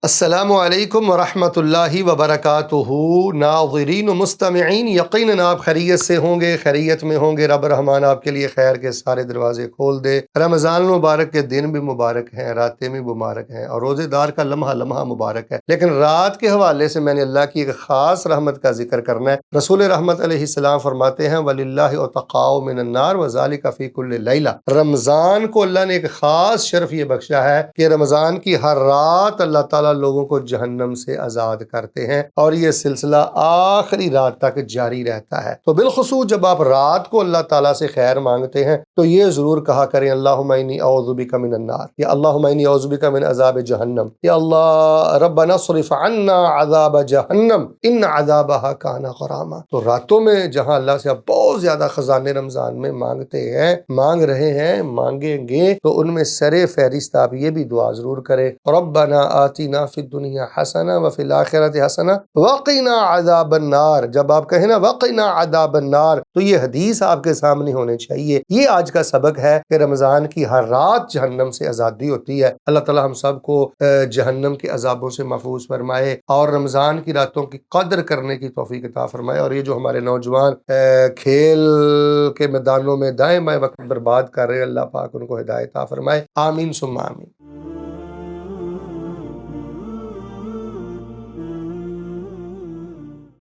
السلام علیکم ورحمۃ اللہ وبرکاتہ۔ ناظرین و مستمعین، یقیناً آپ خیریت سے ہوں گے، خیریت میں ہوں گے۔ رب رحمان آپ کے لیے خیر کے سارے دروازے کھول دے۔ رمضان المبارک کے دن بھی مبارک ہیں، راتیں بھی مبارک ہیں، اور روزے دار کا لمحہ لمحہ مبارک ہے۔ لیکن رات کے حوالے سے میں نے اللہ کی ایک خاص رحمت کا ذکر کرنا ہے۔ رسول رحمت علیہ السلام فرماتے ہیں وَلِلَّهِ عُتَقَاءُ مِنَ النَّارِ وَذَلِكَ فِي كُلِّ لَيْلَةٍ۔ رمضان کو اللہ نے ایک خاص شرف یہ بخشا ہے کہ رمضان کی ہر رات اللہ تعالیٰ لوگوں کو جہنم سے آزاد کرتے ہیں، اور یہ سلسلہ آخری رات تک جاری رہتا ہے۔ تو بالخصوص جب آپ رات کو اللہ تعالیٰ سے خیر مانگتے ہیں تو یہ ضرور کہا کریں اللہم انی اعوذ بک من النار، یا اللہم انی اعوذ بک من عذاب جہنم، یا اللہ ربنا اصرف عنا عذاب جہنم ان عذابها کان غراما۔ تو راتوں میں جہاں اللہ سے آپ بہت زیادہ خزانے رمضان میں مانگتے ہیں، مانگ رہے ہیں، مانگیں گے، تو ان میں سر فہرست آپ یہ بھی دعا ضرور کریں ربنا آتنا فی الدنیا حسنہ وفی الآخرۃ حسنہ وقنا عذاب النار۔ جب آپ کہیں نا وقنا عذاب النار تو یہ حدیث آپ کے سامنے ہونے چاہیے۔ یہ آج کا سبق ہے کہ رمضان کی ہر رات جہنم سے آزادی ہوتی ہے۔ اللہ تعالی ہم سب کو جہنم کے عذابوں سے محفوظ فرمائے اور رمضان کی راتوں کی قدر کرنے کی توفیق عطا فرمائے۔ اور یہ جو ہمارے نوجوان کھیل کے میدانوں میں دائیں بائیں وقت برباد کر رہے ہیں، اللہ پاک ان کو ہدایت عطا فرمائے، آمین ثم آمین۔